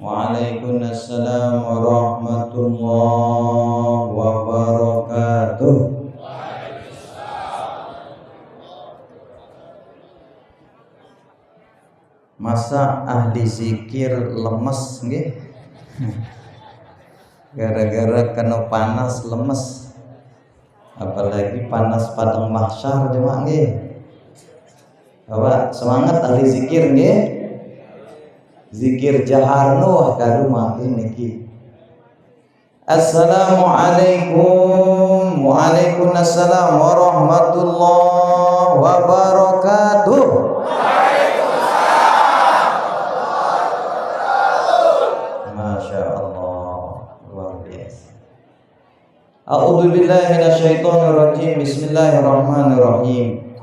Waalaikumsalam warahmatullahi wabarakatuh. Masa ahli zikir lemes nggih? Gara-gara kena panas lemes. Apalagi panas padang mahsyar jemaah nggih. Bapak semangat ahli zikir nggih. Zikir jaharno kadu makin niki. Assalamualaikum. Waalaikumsalam warahmatullahi wabarakatuh. Masya Allah, luar biasa. A'udzu billahi minasyaitonir rajim. Bismillahirrahmanirrahim.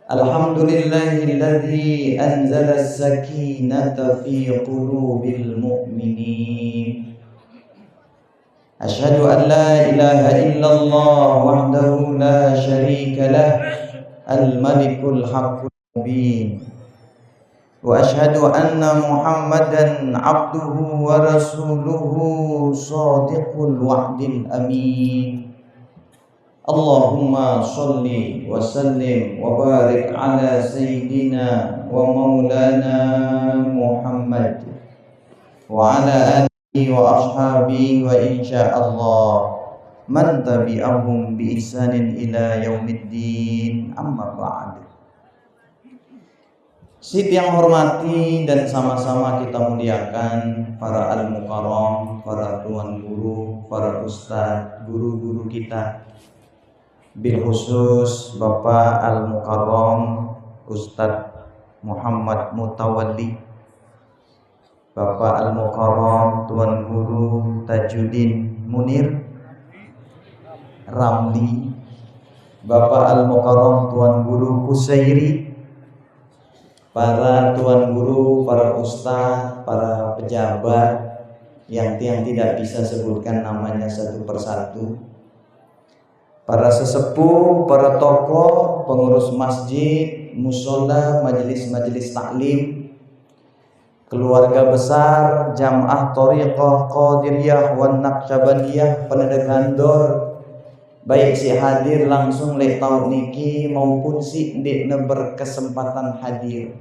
Alhamdulillahilladzi anzala as-sakinata fi qulubil mu'minin. Asyhadu an la ilaha illallah wahdahu la syarika lah, al-malikul haqqul mubin. Wa asyhadu anna Muhammadan abduhu wa rasuluhu shadiqul wa'dil amin. Allahumma sholli wa sallim wa barik ala sayyidina wa maulana Muhammad wa ala alihi wa ashabihi wa insyaallah man tabi'ahum bi ihsanin ila yaumiddin, amma ba'd. Sip yang hormati dan sama-sama kita muliakan para al-mukarram, para tuan guru, para ustaz, guru-guru kita. Bil khusus Bapak Al-Mukarram Ustadz Muhammad Mutawalli, Bapak Al-Mukarram Tuan Guru Tajuddin Munir Ramli, Bapak Al-Mukarram Tuan Guru Kusairi, para tuan guru, para ustadz, para pejabat yang tidak bisa sebutkan namanya satu persatu, para sesepuh, para tokoh, pengurus masjid, musola, majelis-majelis taklim, keluarga besar, jamaah thariqah, qadiriyah, wan naqsyabandiyah, penanda gandor, baik si hadir langsung lek tahun niki maupun si ndekne berkesempatan hadir.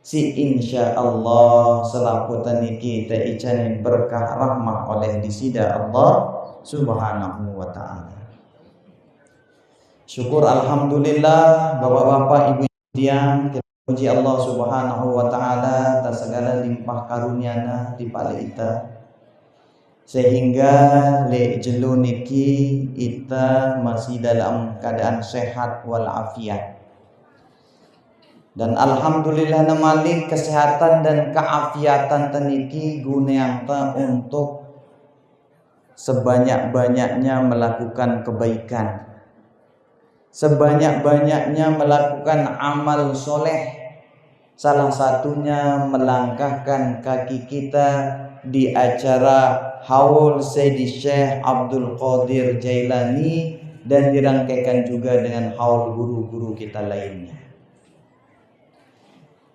Si insya Allah selaputan niki ta icanin berkah rahmah oleh disida Allah subhanahu wa ta'ala. Syukur alhamdulillah bapak-bapak ibu yang kita puji Allah subhanahu wa ta'ala atas segala limpah karunia-Na di pada kita, sehingga le jelu niki kita masih dalam keadaan sehat walafiat. Dan alhamdulillah namalik kesehatan dan keafiatan teniki guneanta untuk sebanyak-banyaknya melakukan kebaikan, sebanyak-banyaknya melakukan amal soleh, salah satunya melangkahkan kaki kita di acara Haul Sayyidi Syekh Abdul Qadir Jailani dan dirangkaikan juga dengan haul guru-guru kita lainnya.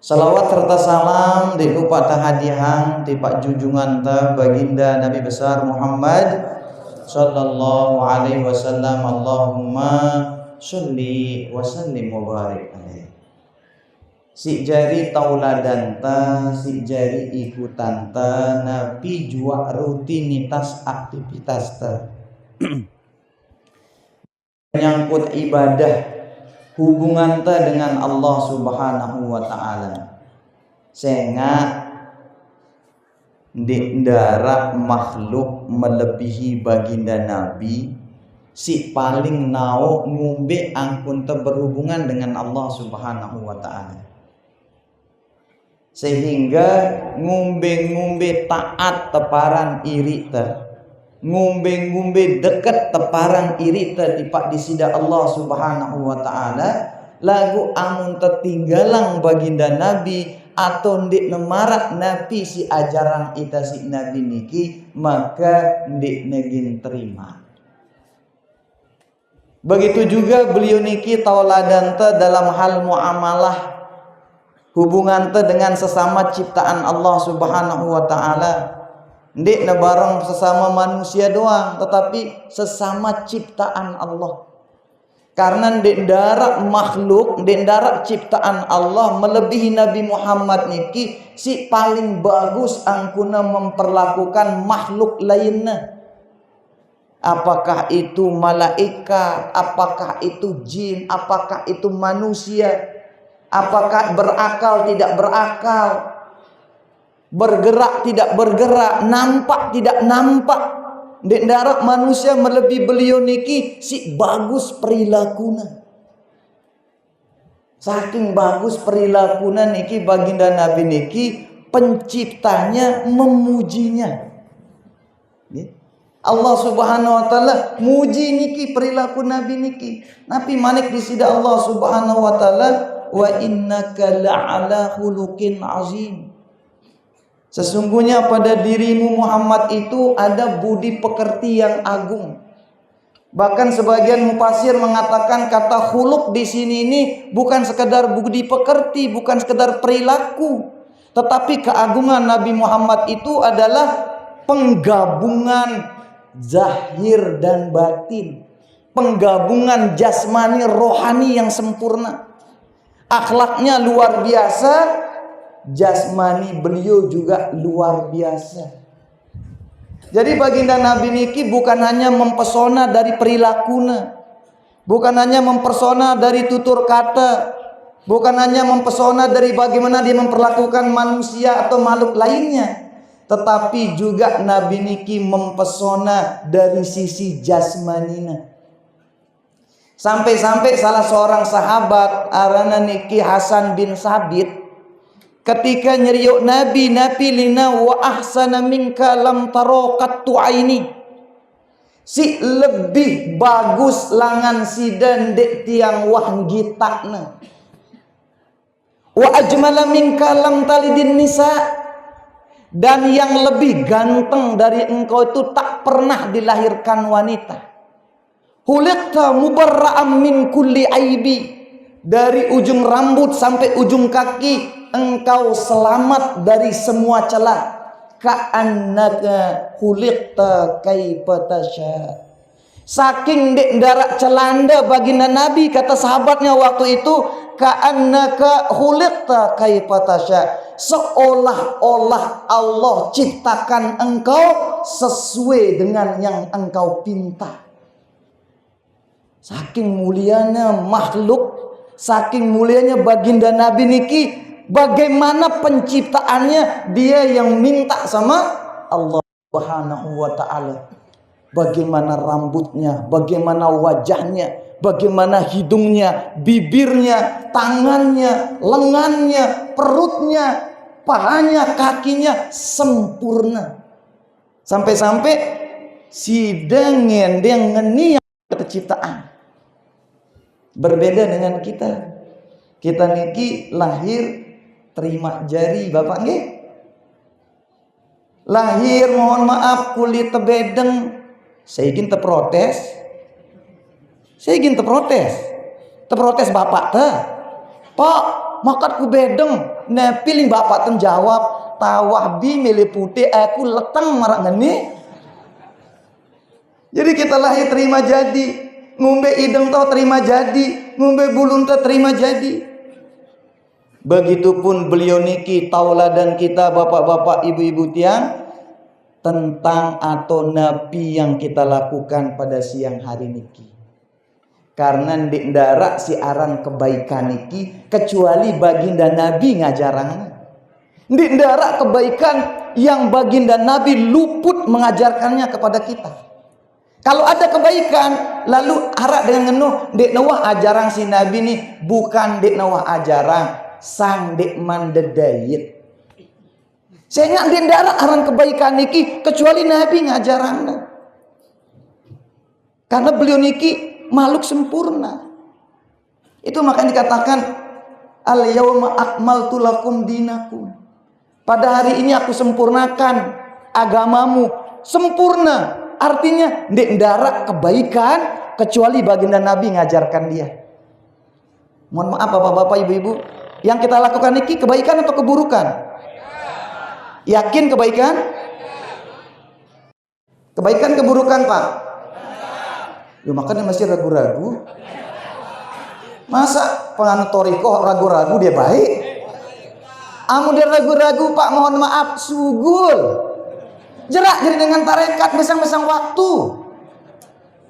Salawat serta salam dilupa tahadihang tipak junjungan ta baginda Nabi besar Muhammad sallallahu alaihi wasallam. Allahumma sholli wa sallim wa barik alaihi. Si jari tauladan ta, si jari ikutan ta, nabi jua rutinitas aktivitas ta. Menyangkut ibadah, hubungan ta dengan Allah subhanahu wa ta'ala. Sehingga di darah makhluk melebihi baginda Nabi, si paling nau ngumbe angkun ta berhubungan dengan Allah subhanahu wa ta'ala. Sehingga ngumbe-ngumbe taat teparan iri ta, ngumbe-ngumbe dekat teparan iri ta tipak disida Allah subhanahu wa ta'ala, lagu amun tertinggalang baginda Nabi atau ndik nemarak Nabi si ajaran ita si Nabi niki, maka ndik negin terima. Begitu juga beliau niki tauladan ta dalam hal muamalah, hubungan teh dengan sesama ciptaan Allah Subhanahu wa taala. Ndik na bareng sesama manusia doang, tetapi sesama ciptaan Allah. Karena ndik darak makhluk, ndik darak ciptaan Allah melebihi Nabi Muhammad niki si paling bagus angkuna memperlakukan makhluk lainnya. Apakah itu malaikat, apakah itu jin, apakah itu manusia, apakah berakal tidak berakal, bergerak tidak bergerak, nampak tidak nampak. Dek darat manusia melebihi beliau niki si bagus perilakuna. Saking bagus perilakuna niki baginda Nabi niki, penciptanya memujinya. Allah Subhanahu wa taala muji niki perilaku Nabi niki. Nabi manik disida Allah Subhanahu wa taala, wa innaka la'ala khuluqin azim. Sesungguhnya pada dirimu Muhammad itu ada budi pekerti yang agung. Bahkan sebagian mufasir mengatakan kata khuluq di sini ini bukan sekedar budi pekerti, bukan sekedar perilaku, tetapi keagungan Nabi Muhammad itu adalah penggabungan zahir dan batin, penggabungan jasmani rohani yang sempurna. Akhlaknya luar biasa, jasmani beliau juga luar biasa. Jadi baginda Nabi niki bukan hanya mempesona dari perilakunya, bukan hanya mempesona dari tutur kata, bukan hanya mempesona dari bagaimana dia memperlakukan manusia atau makhluk lainnya, tetapi juga Nabi niki mempesona dari sisi jasmanina. Sampai-sampai salah seorang sahabat arana niki Hasan bin Sabit, ketika nyeriuk Nabi lina wa ahsana minka lam taraqattu aini. Si lebih bagus langan sidan dek tiang wahgi takna. Wa ajmala minka lam talidin nisa. Dan yang lebih ganteng dari engkau itu tak pernah dilahirkan wanita. Huliqta mubarra'am min kulli aibi. Dari ujung rambut sampai ujung kaki engkau selamat dari semua celah. Ka'annaka khuliqta kaifa tasya. Saking dek darak celanda baginda Nabi, kata sahabatnya waktu itu, ka'annaka khuliqta kaifa tasya. Seolah-olah Allah ciptakan engkau sesuai dengan yang engkau pinta. Saking mulianya makhluk, saking mulianya baginda Nabi niki, bagaimana penciptaannya dia yang minta sama Allah Subhanahu wa taala. Bagaimana rambutnya, bagaimana wajahnya, bagaimana hidungnya, bibirnya, tangannya, lengannya, perutnya, pahanya, kakinya sempurna. Sampai-sampai si dengan ngeni terciptaan. Berbeda dengan kita. Kita niki lahir terima jari bapak nggih. Lahir mohon maaf kulit tebedeng. Saya ingin terprotes. Terprotes bapak teh. Pak, makat ku bedeng. Nah pilih bapak teh jawab, tawah bi milih putih aku leteng marak ngeni. Jadi kita lahir terima jadi. Ngombe ideng tau terima jadi, ngombe bulun tau terima jadi. Begitupun beliau niki tauladan kita bapak-bapak, ibu-ibu tiang tentang atau nabi yang kita lakukan pada siang hari niki. Karena ndik ndarak si aran kebaikan niki kecuali baginda Nabi ngajarang. Ndik ndarak kebaikan yang baginda Nabi luput mengajarkannya kepada kita. Kalau ada kebaikan lalu harap dengan ngenuh dek nawah ajarang si Nabi nih, bukan dek nawah ajarang sang dek mandedayit. Saya dek darat aran kebaikan niki kecuali Nabi ngajarang. Karena beliau niki makhluk sempurna. Itu makanya dikatakan al yauma akmaltu lakum dinakum. Pada hari ini aku sempurnakan agamamu, sempurna. Artinya ndek ndarak kebaikan kecuali baginda Nabi ngajarkan dia. Mohon maaf bapak-bapak, ibu-ibu, Yang kita lakukan ini kebaikan atau keburukan? Yakin kebaikan? Kebaikan keburukan, Pak? Ya makanya masih ragu-ragu. Masa penganut thariqah ragu-ragu dia baik? Amun dia ragu-ragu, Pak, mohon maaf, sugul. Jerak jadi dengan tarekat besang-besang waktu.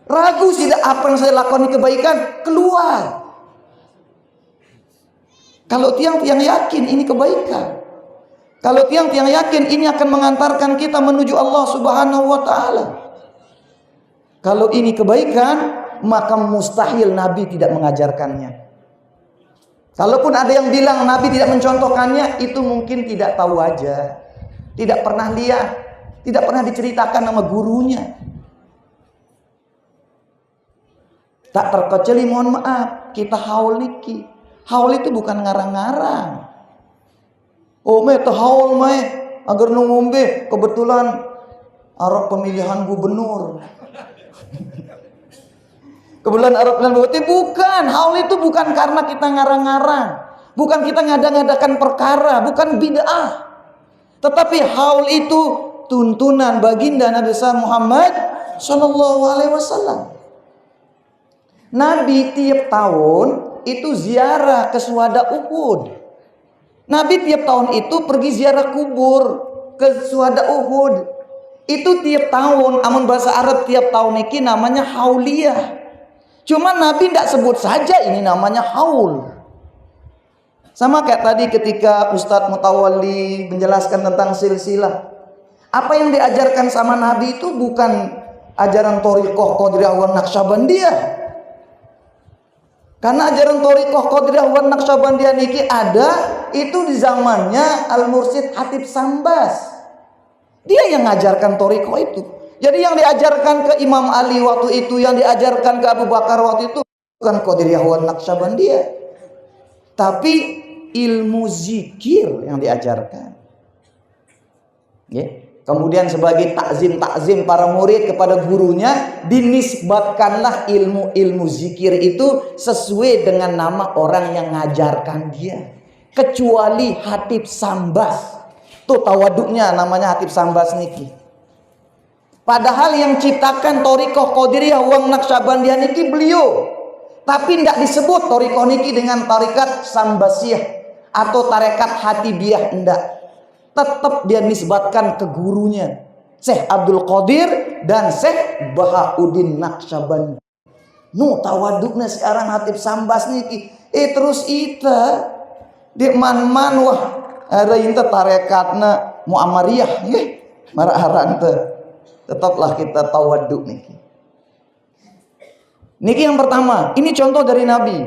Ragu tidak apa yang saya lakukan ini kebaikan, keluar. Kalau tiang-tiang yakin ini kebaikan, kalau tiang-tiang yakin ini akan mengantarkan kita menuju Allah Subhanahu wa taala. Kalau ini kebaikan, maka mustahil Nabi tidak mengajarkannya. Kalaupun ada yang bilang Nabi tidak mencontohkannya, itu mungkin tidak tahu aja, tidak pernah lihat, tidak pernah diceritakan sama gurunya. Tak terkecuali, mohon maaf, kita haul niki. Haul itu bukan ngarang-ngarang. Oh meh haul meh agar ngombe kebetulan Arab pemilihan gubernur. Kebetulan Arab pemilihan gubernur, bukan. Haul itu bukan karena kita ngarang-ngarang, bukan kita ngada-ngadakan perkara, bukan bid'ah. Tetapi haul itu tuntunan baginda Nabi Muhammad sallallahu alaihi wasallam. Nabi tiap tahun itu ziarah ke Syuhada Uhud. Nabi tiap tahun itu pergi ziarah kubur ke Syuhada Uhud. Itu tiap tahun, amun bahasa Arab tiap tahun ini namanya hauliyah. Cuma Nabi tidak sebut saja ini namanya haul. Sama kayak tadi ketika Ustadz Mutawalli menjelaskan tentang silsilah. Apa yang diajarkan sama Nabi itu bukan ajaran thariqah Qadiriyah wan Naqsyabandiyah. Karena ajaran thariqah Qadiriyah wan Naqsyabandiyah niki ada itu di zamannya Al-Mursyid Hatib Sambas. Dia yang ngajarkan thariqah itu. Jadi yang diajarkan ke Imam Ali waktu itu, yang diajarkan ke Abu Bakar waktu itu bukan Qadiriyah wan Naqsyabandiyah, tapi ilmu zikir yang diajarkan. Ya. Kemudian sebagai takzim para murid kepada gurunya, dinisbatkanlah ilmu zikir itu sesuai dengan nama orang yang ngajarkan dia. Kecuali Hatib Sambas. Tuh tawaduknya namanya Hatib Sambas niki. Padahal yang ciptakan thariqah Qadiriyah wan Naqsyabandiyah niki beliau. Tapi tidak disebut thariqah niki dengan tarekat Sambasiyah atau tarekat Hatibiyah, enggak. Tetap dia nisbatkan ke gurunya Syekh Abdul Qadir dan Syekh Bahauddin Naqsyabandi. Nu tawadukna sekarang Hatib Sambas niki. Terus ita di man-man wah ada inta tarekatna Muammariyah nggih. Maraharan teh. Tetaplah kita tawaduk niki. Niki yang pertama, ini contoh dari Nabi.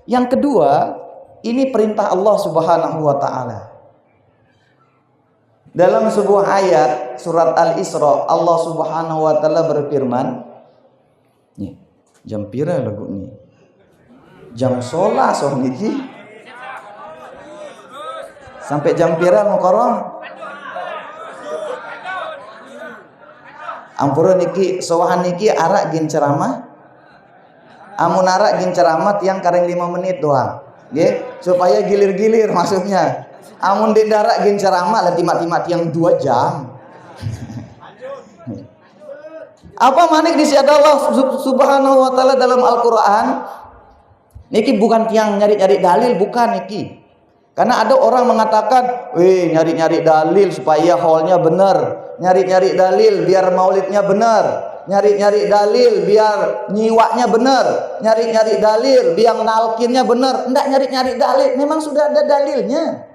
Yang kedua, ini perintah Allah Subhanahu wa taala. Dalam sebuah ayat surat Al-Isra, Allah Subhanahu wa taala berfirman, nih, jam pira lagu ini? Jam 11 soh niki. Sampai jam pira mukarram? Ampura niki sowahan niki arak gin ceramah. Amun arak gin ceramah yang kareng 5 menit doang. Nggih, supaya gilir-gilir maksudnya. Amun di darat gin ceramah lah timat-timat yang 2 jam. Apa manik disi Allah Subhanahu wa taala dalam Al-Qur'an? Niki bukan tiang nyari-nyari dalil, bukan niki. Karena ada orang mengatakan, nyari-nyari dalil supaya haulnya benar, nyari-nyari dalil biar maulidnya benar, nyari-nyari dalil biar nyiwaknya benar, nyari-nyari dalil biar nalkinnya benar. Enggak nyari-nyari dalil, memang sudah ada dalilnya.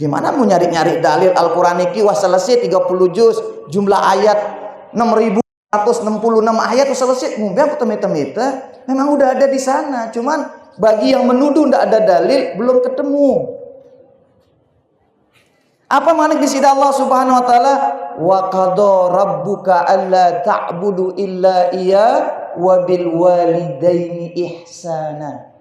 Gimana mau nyari-nyari dalil Al-Quran iki wah selesai 30 juz, jumlah ayat 6166 ayat selesai. Mungkin aku temita-temita memang udah ada di sana, cuman bagi yang menuduh tidak ada dalil belum ketemu. Apa makna di sini Allah Subhanahu wa taala wa qada rabbuka alla ta'budu illa iya wa bil walidaini ihsana.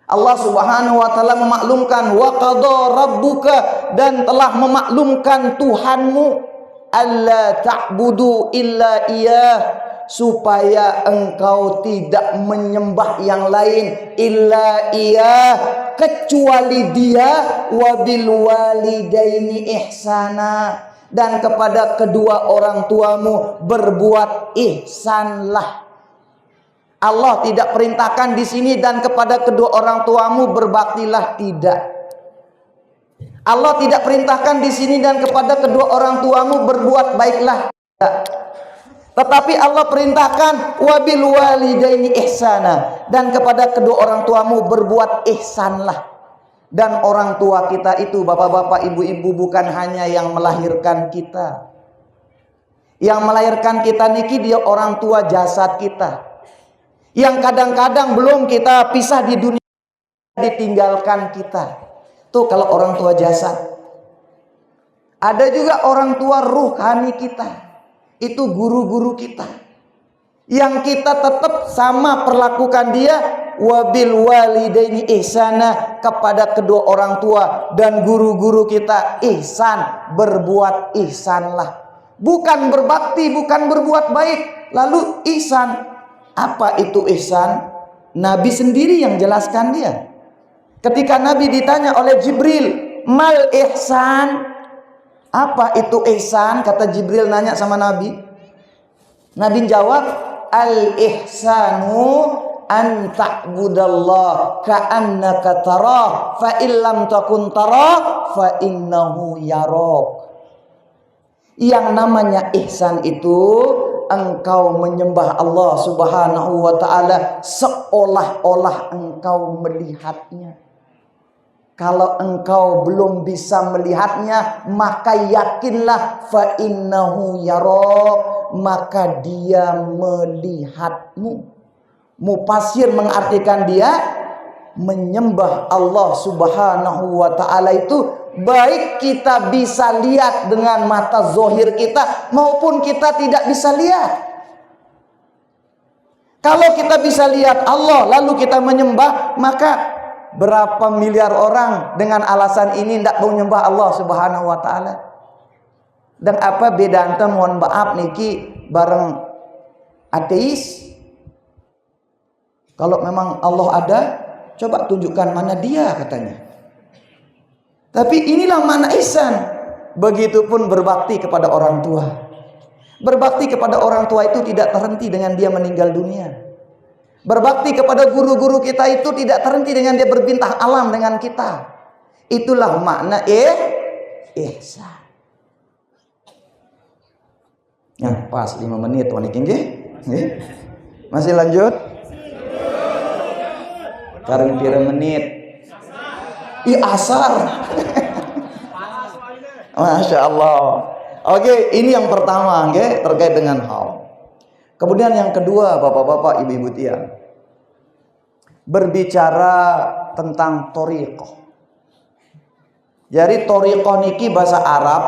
Allah Subhanahu wa taala memaklumkan wa qada rabbuka, dan telah memaklumkan Tuhanmu alla ta'budu illa iya, supaya engkau tidak menyembah yang lain illa ia, kecuali dia, wabil walidaini ihsana, dan kepada kedua orang tuamu berbuat ihsanlah. Allah tidak perintahkan di sini dan kepada kedua orang tuamu berbaktilah, tidak. Allah tidak perintahkan di sini dan kepada kedua orang tuamu berbuat baiklah, tidak. Tetapi Allah perintahkan wabil walidaini ihsana, dan kepada kedua orang tuamu berbuat ihsanlah. Dan orang tua kita itu, bapak-bapak, ibu-ibu, bukan hanya yang melahirkan kita. Yang melahirkan kita niki dia orang tua jasad kita. Yang kadang-kadang belum kita pisah di dunia, ditinggalkan kita. Tuh kalau orang tua jasad. Ada juga orang tua ruhani kita. Itu guru-guru kita, yang kita tetap sama perlakukan dia, wabil walidaini ihsana, kepada kedua orang tua dan guru-guru kita ihsan, berbuat ihsanlah. Bukan berbakti, bukan berbuat baik lalu ihsan. Apa itu ihsan? Nabi sendiri yang jelaskan dia. Ketika Nabi ditanya oleh Jibril, mal ihsan, apa itu ihsan? Kata Jibril nanya sama Nabi. Nabi jawab, al ihsanu an ta'budallah ka'annaka tarah fa illam takun tarah fa innahu yarak. Yang namanya ihsan itu engkau menyembah Allah Subhanahu wa ta'ala seolah-olah engkau melihatnya. Kalau engkau belum bisa melihatnya, maka yakinlah fa innahu yarak, maka dia melihatmu. Mufasir mengartikan dia menyembah Allah Subhanahu wa ta'ala itu baik kita bisa lihat dengan mata zahir kita maupun kita tidak bisa lihat. Kalau kita bisa lihat Allah lalu kita menyembah, maka berapa miliar orang dengan alasan ini tidak mau menyembah Allah Subhanahu wa ta'ala. Dan apa beda anta, mohon maaf niki, bareng ateis? Kalau memang Allah ada, coba tunjukkan mana dia, katanya. Tapi inilah makna ihsan. Begitupun berbakti kepada orang tua. Berbakti kepada orang tua itu tidak terhenti dengan dia meninggal dunia. Berbakti kepada guru-guru kita itu tidak terhenti dengan dia berbintang alam dengan kita. Itulah makna ihsan. Ya, pas 5 menit wanita nggih. Masih lanjut? Kareng pira menit? Asar. Masya Allah. Oke, ini yang pertama nggih, terkait dengan hal. Kemudian yang kedua, bapak-bapak, ibu-ibu tiang, berbicara tentang thoriqah. Jadi thoriqah niki bahasa Arab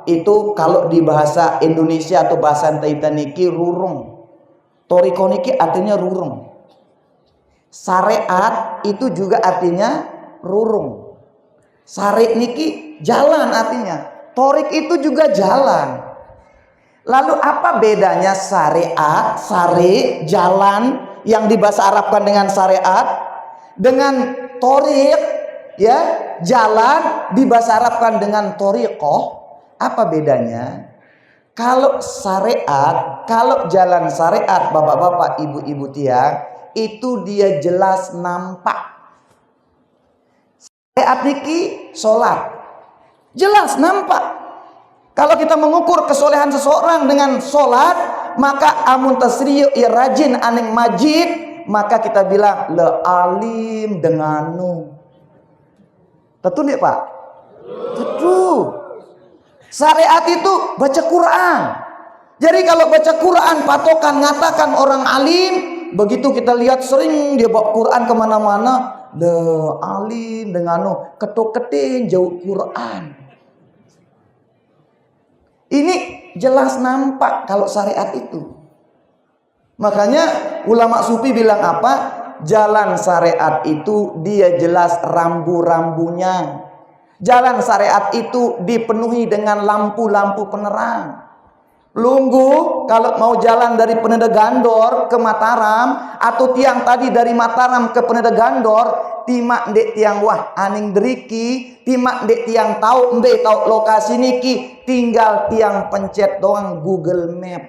itu, kalau di bahasa Indonesia atau bahasa Taita niki rurung. Thoriqah niki artinya rurung. Syariat itu juga artinya rurung. Syariat niki jalan artinya. Thoriq itu juga jalan. Lalu apa bedanya syariat, syari, jalan yang di bahasa Arabkan dengan syariat, dengan thoriq, ya, jalan di bahasa Arabkan dengan thoriqah? Apa bedanya? Kalau syariat, kalau jalan syariat, bapak-bapak, ibu-ibu tiang, itu dia jelas nampak. Syariat niki sholat, jelas nampak. Kalau kita mengukur kesolehan seseorang dengan sholat, maka amun tasriyu rajin aneng majid, maka kita bilang le alim denganu. Tentu nih Pak? Tentu. Syariat itu baca Quran. Jadi kalau baca Quran patokan ngatakan orang alim, begitu kita lihat sering dia bawa Quran kemana-mana, le alim denganu, ketok-keting jauh Quran. Ini jelas nampak kalau syariat itu. Makanya ulama sufi bilang apa? Jalan syariat itu dia jelas rambu-rambunya. Jalan syariat itu dipenuhi dengan lampu-lampu penerang. Lunggu kalau mau jalan dari Peneda Gandor ke Mataram, atau tiang tadi dari Mataram ke Peneda Gandor, timak dek tiang wah aning deriki, timak dek tiang tahu mbe tahu lokasi niki, tinggal tiang pencet doang Google Map.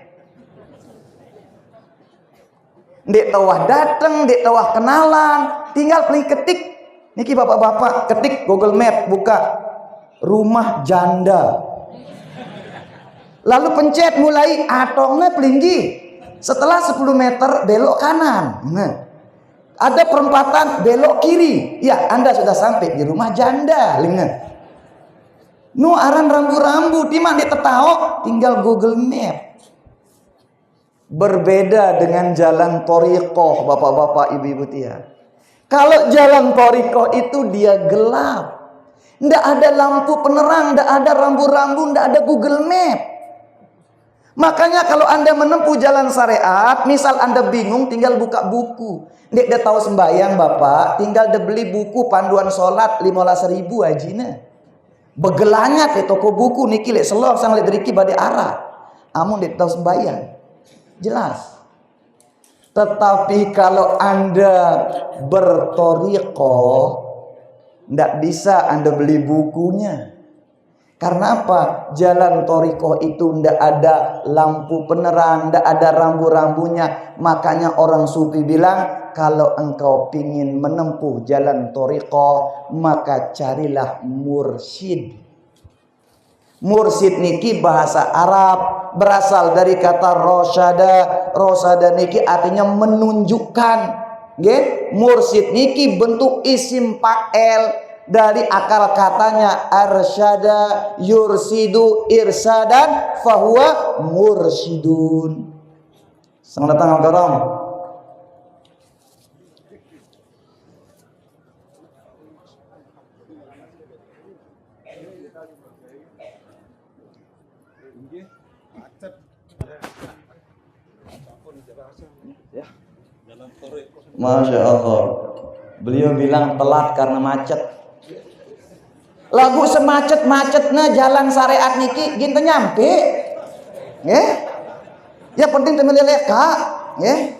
Dek tawah dateng, dek tawah kenalan, tinggal pilih ketik. Niki bapak-bapak ketik Google Map, buka rumah janda. Lalu pencet mulai atongnya pelinggi. Setelah 10 meter belok kanan. Nah, ada perempatan belok kiri. Ya, Anda sudah sampai di rumah janda. Lingat. Nu aran rambu-rambu di mana tetao, tinggal Google Map. Berbeda dengan jalan Thoriqoh, bapak-bapak, ibu-ibu tia. Kalau jalan Thoriqoh itu dia gelap. Nggak ada lampu penerang, nggak ada rambu-rambu, nggak ada Google Map. Makanya kalau Anda menempuh jalan syariat, misal Anda bingung, tinggal buka buku. Nggak ada tahu sembahyang bapak, tinggal dia beli buku panduan sholat 15.000 ajina. Begelanyat di toko buku niki lek selor sang lek deriki bade arah. Amun nggak tahu sembahyang, jelas. Tetapi kalau Anda berthoriqoh, nggak bisa Anda beli bukunya. Karena apa? Jalan Thoriqoh itu ndak ada lampu penerang, ndak ada rambu-rambunya. Makanya orang sufi bilang, kalau engkau ingin menempuh jalan Thoriqoh, maka carilah mursyid. Mursyid niki bahasa Arab, berasal dari kata rosyada. Rosyada niki artinya menunjukkan. Nggih, mursyid niki bentuk isim fa'il. Dari akal katanya arsyada yursidu irsadan fahuwa mursyidun. Selamat datang al-karam. Masya Allah. Beliau bilang telat karena macet. Lagu semacet-macetnya jalan syariat niki ginta nyampe. Nggih. Ya penting teu meleleka, nggih.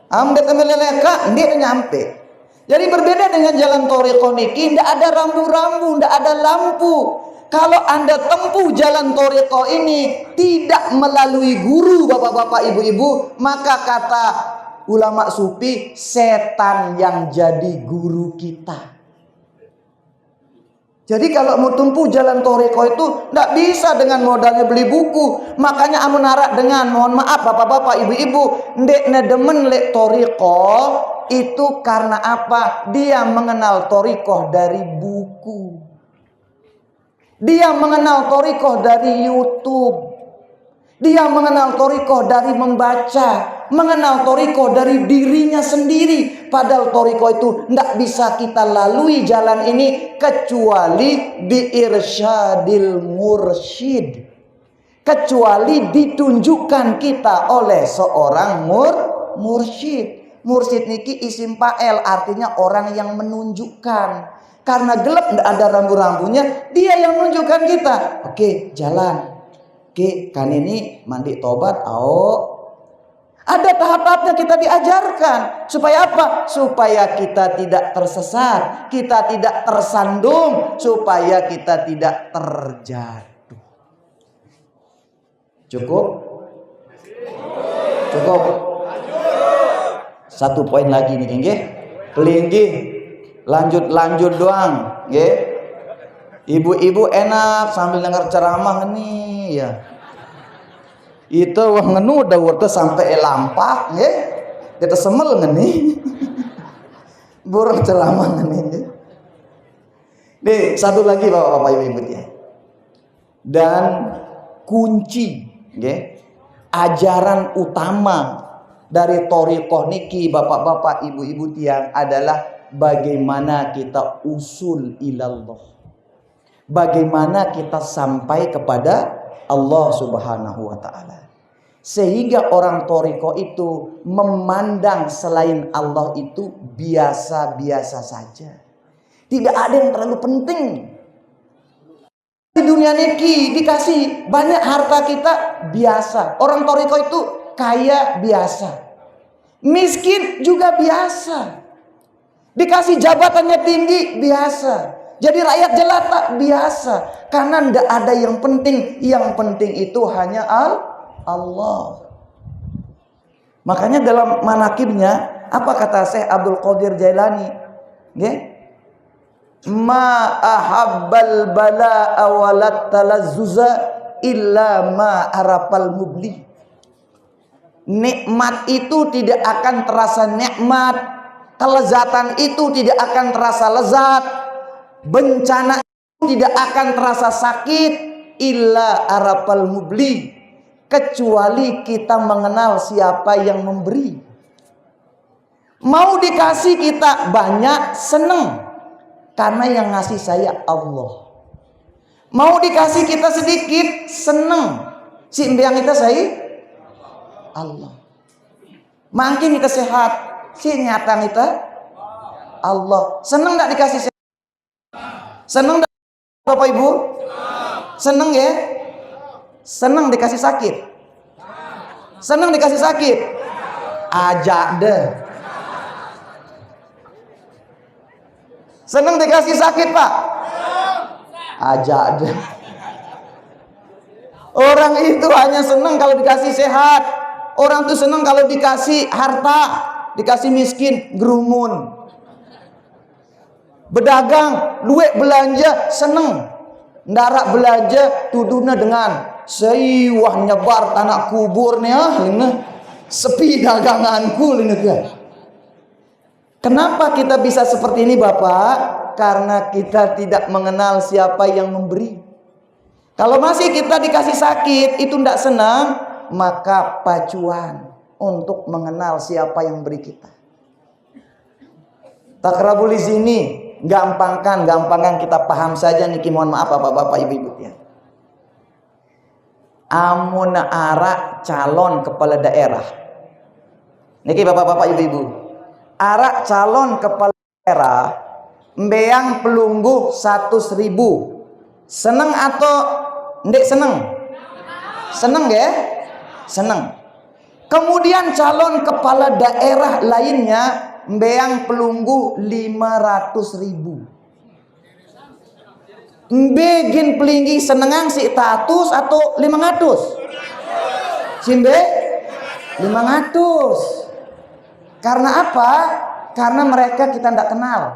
Amde teu meleleka, ndek nyampe. Jadi berbeda dengan jalan Thoriqoh niki, ndak ada rambu-rambu, ndak ada lampu. Kalau Anda tempuh jalan Thoriqoh ini tidak melalui guru, bapak-bapak, ibu-ibu, maka kata ulama sufi, setan yang jadi guru kita. Jadi kalau mau tempuh jalan Thoriqoh itu tidak bisa dengan modalnya beli buku. Makanya amun harap dengan mohon maaf bapak-bapak ibu-ibu, ndek nedemen lek Thoriqoh itu karena apa? Dia mengenal Thoriqoh dari buku. Dia mengenal Thoriqoh dari YouTube. Dia mengenal Thoriqoh dari membaca, mengenal Thoriqoh dari dirinya sendiri. Padahal Thoriqoh itu tidak bisa kita lalui jalan ini kecuali biirsyadil mursyid, kecuali ditunjukkan kita oleh seorang mursyid. Mursyid niki isim fa'il, artinya orang yang menunjukkan. Karena gelap tidak ada rambu-rambunya, dia yang menunjukkan kita. Oke, jalan. Oke, kan ini mandi tobat, ada tahap-tahapnya kita diajarkan. Supaya apa? Supaya kita tidak tersesat, kita tidak tersandung, supaya kita tidak terjatuh. Cukup? Cukup. Satu poin lagi nih, nggih. Pelinggi. Lanjut doang, nggih. Ibu-ibu enak sambil dengar ceramah nih ya. Itu wah ngenu dawur teh sampai lampak nggih. Kita semel ngeni. Burung ceramah ngeni. Nih, satu lagi Bapak-bapak Ibu-ibu ya. Dan kunci nggih, ajaran utama dari Thoriqoh niki Bapak-bapak Ibu-ibu tiang adalah bagaimana kita usul ilallah. Bagaimana kita sampai kepada Allah Subhanahu wa ta'ala. Sehingga orang Thoriqoh itu memandang selain Allah itu biasa-biasa saja. Tidak ada yang terlalu penting. dunia niki dikasih banyak harta kita biasa. Orang toriko itu kaya biasa. Miskin juga biasa. Dikasih jabatannya tinggi biasa. Jadi rakyat jelata biasa. Karena tidak ada yang penting. Yang penting itu hanya Allah. Makanya dalam manakibnya, apa kata Syekh Abdul Qadir Jailani? Ma ahabbal bala'a walat talazzuza illa ma arafal mubli. Nikmat itu tidak akan terasa nikmat, kelezatan itu tidak akan terasa lezat, bencana itu tidak akan terasa sakit, illa arafal mubli, kecuali kita mengenal siapa yang memberi. Mau dikasih kita banyak, seneng, karena yang ngasih saya Allah. Mau dikasih kita sedikit, seneng, si yang kita saya Allah. Makin kita sehat, si nyata kita Allah. Seneng tak dikasih sehat? Seneng tak Bapak Ibu? Seneng ya? Seneng dikasih sakit? Seneng dikasih sakit? Ajak deh. Seneng dikasih sakit Pak? Ajak deh. Orang itu hanya seneng kalau dikasih sehat. Orang itu seneng kalau dikasih harta. Dikasih miskin, gerumun. Bedagang, duit belanja, seneng. Ndarak belanja, tuduna dengan seiwah nyebar tanah kubur nih sepi daganganku ini. Kenapa kita bisa seperti ini Bapak? Karena kita tidak mengenal siapa yang memberi. Kalau masih kita dikasih sakit, itu tidak senang, maka pacuan untuk mengenal siapa yang beri kita. Takrabul di sini, gampangkan kita paham saja niki, mohon maaf Bapak-bapak Ibu-ibu ya. Amun arak calon kepala daerah. Niki Bapak-bapak Ibu-ibu. Arak calon kepala daerah mbeang pelunggu 100.000. Seneng atau ndek seneng? Seneng ya? Seneng. Kemudian calon kepala daerah lainnya mbeang pelunggu 500.000. Mbegin pelinggi senengang si 100 atau 500? Simbe 500. Karena apa? Karena mereka kita tidak kenal.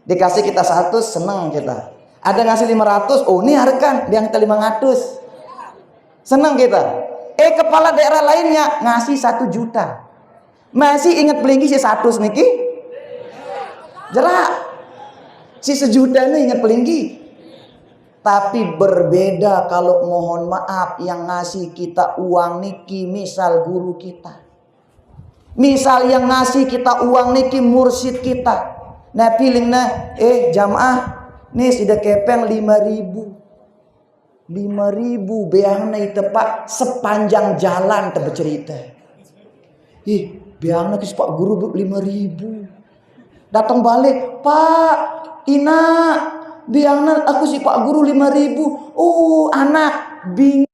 Dikasih kita 100 seneng kita. Ada ngasih 500, oh ini harkan dia kita 500. Seneng kita. Kepala daerah lainnya ngasih 1 juta. Masih ingat pelinggi si 100 niki? Jerak. Si 1 juta ini ingat pelinggi. Tapi berbeda kalau mohon maaf yang ngasih kita uang niki misal guru kita. Misal yang ngasih kita uang niki mursyid kita. Nah pilihnya jamaah nih sudah kepeng 5.000. 5.000 beangna itu Pak sepanjang jalan tebe cerita. Beangna kis Pak guru 5.000. Datang balik, Pak, Ina, beangna aku si Pak guru 5.000. Anak bingung.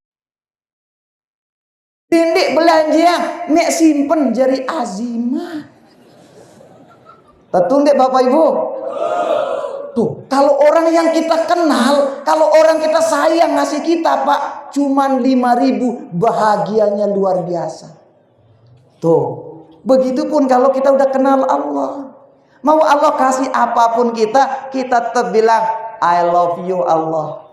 Tindik belanja mek simpen jari azimah. Tentu ndek Bapak Ibu. Tuh, kalau orang yang kita kenal, kalau orang kita sayang ngasih kita Pak, cuman 5.000, bahagianya luar biasa. Tuh, begitupun kalau kita udah kenal Allah. Mau Allah kasih apapun kita tetap bilang I love you Allah.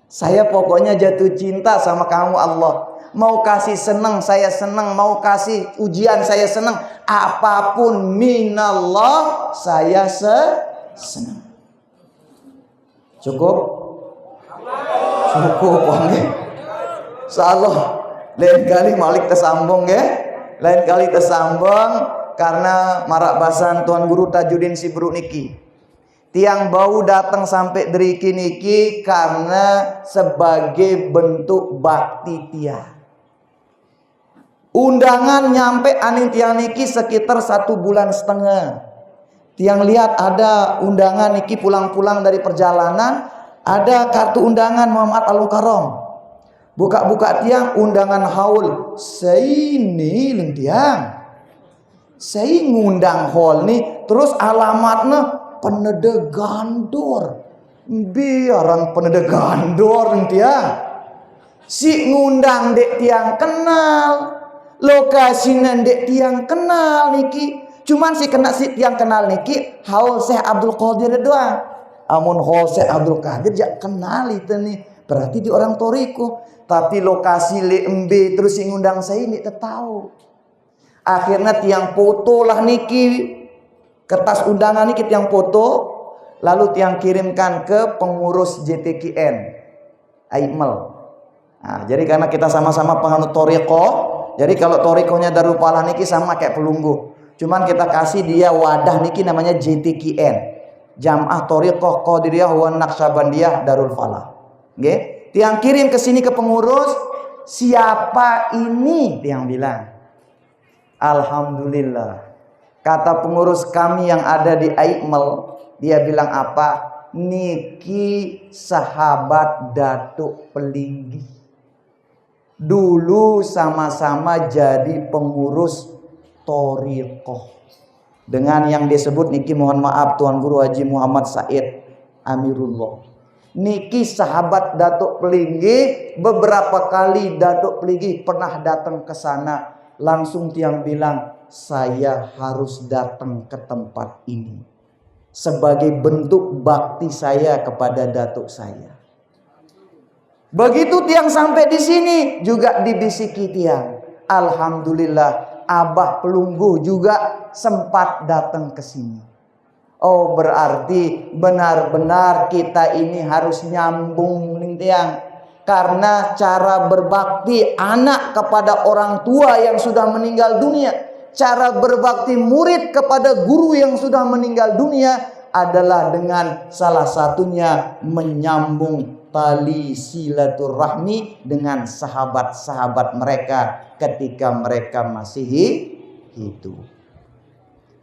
Saya pokoknya jatuh cinta sama kamu Allah. Mau kasih senang saya senang, mau kasih ujian saya senang, apapun minallah saya senang. Cukup? Cukup nggih. Insyaallah lain kali malik tersambung ya. Lain kali tersambung karena marak bahasan Tuan Guru Tajudin Sibruk niki. Tiang bau datang sampai deriki niki karena sebagai bentuk bakti tiang. Undangan nyampe aning tiang niki sekitar 1,5 bulan. Tiang lihat ada undangan niki pulang-pulang dari perjalanan, Ada kartu undangan Muhammad Al-Mukarram. Buka-buka tiang undangan haul. Seini leng tiang. Saya ngundang haul nih, terus alamatnya Peneda Gandor. Biaran Peneda Gandor leng tiang. Si ngundang dek tiang kenal. Lokasinya dek tiang kenal niki. Cuman si kena si tiang kenal niki haul Syekh Abdul Qadir doang. Amun haul Syekh Abdul Qadir jak kenal itu nih. Berarti di orang Toriko. Tapi lokasi LMB terus si ngundang saya ini tahu. Akhirnya tiang foto lah niki. Kertas undangan niki tiang foto. Lalu tiang kirimkan ke pengurus JTKN Aimel. Nah, jadi karena kita sama-sama penganut Toriko. Jadi kalau Torikonya Darul Falah niki sama kayak Pelunggu. Cuman kita kasih dia wadah niki namanya JTKN. Jam'ah Toriko Qadiriyah wa Naqsyabandiyah Darul Falah. Oke? Tiang kirim ke sini ke pengurus, siapa ini? Tiang bilang, alhamdulillah. Kata pengurus kami yang ada di Aimel, dia bilang apa? Niki sahabat Datuk Pelinggi. Dulu sama-sama jadi pengurus Torikoh. Dengan yang disebut niki mohon maaf Tuan Guru Haji Muhammad Said Amirullah. Niki sahabat Datuk Pelinggi, beberapa kali Datuk Pelinggi pernah datang ke sana. Langsung tiang bilang, saya harus datang ke tempat ini. Sebagai bentuk bakti saya kepada Datuk saya. Begitu tiang sampai di sini, juga dibisiki tiang. Alhamdulillah, Abah Pelunggu juga sempat datang ke sini. Oh, berarti benar-benar kita ini harus nyambung nih tiang. Karena cara berbakti anak kepada orang tua yang sudah meninggal dunia, cara berbakti murid kepada guru yang sudah meninggal dunia adalah dengan salah satunya menyambung tali silaturahmi dengan sahabat-sahabat mereka ketika mereka masih hidup.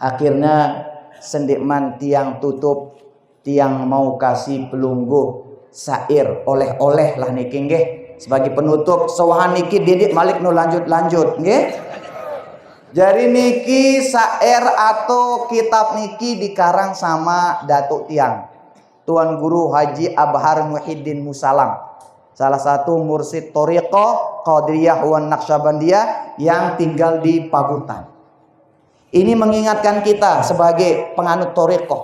Akhirnya sendikman tiang tutup, tiang mau kasih Pelunggu sair oleh-oleh lah niki nggih sebagai penutup. Sawahan niki Didik Malik nu lanjut nggih. Jadi niki sair atau kitab niki dikarang sama Datuk tiang Tuan Guru Haji Abhar Muhyiddin Musalam, salah satu mursid Thariqah Qadiriyah wa Naqsyabandiyah yang tinggal di Pagutan. Ini mengingatkan kita sebagai penganut Thariqah.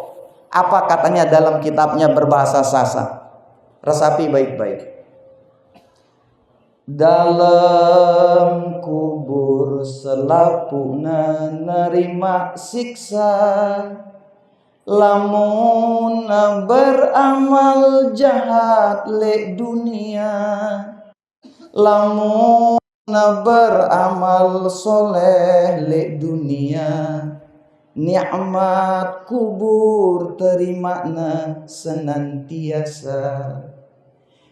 Apa katanya dalam kitabnya berbahasa Sasak? Resapi baik-baik. Dalam kubur selapuna nerima siksa, lamun beramal jahat le dunia, lamun beramal soleh le dunia, nikmat kubur terimana senantiasa.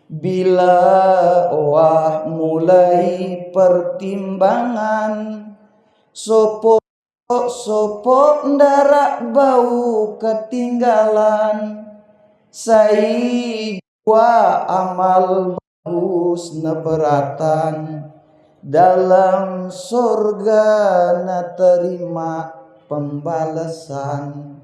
Bila wah mulai pertimbangan, sopo ndarak bau ketinggalan, sai jua amal bagus neberatan, dalam surga na terima pembalasan.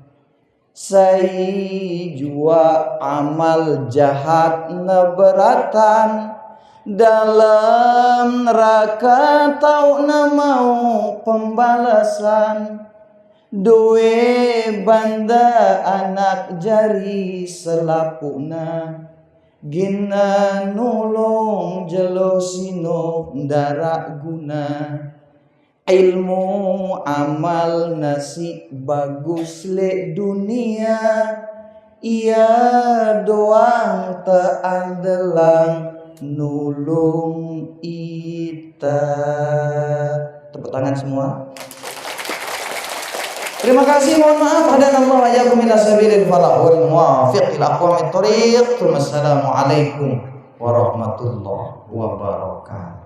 Sai jua amal jahat neberatan, dalam neraka tau na mau pembalasan. Due banda anak jari selapuna, gina nulung jelosino ndarak guna. Ilmu amal nasi bagus le dunia, ia doang teandelang nulung ita. Tepuk tangan semua. Terima kasih, mohon maaf. Hadanallahu wa iyyakum ila sabilil falah wal muwaffiq ila aqwamit thoriq. Wassalamualaikum warahmatullahi wabarakatuh.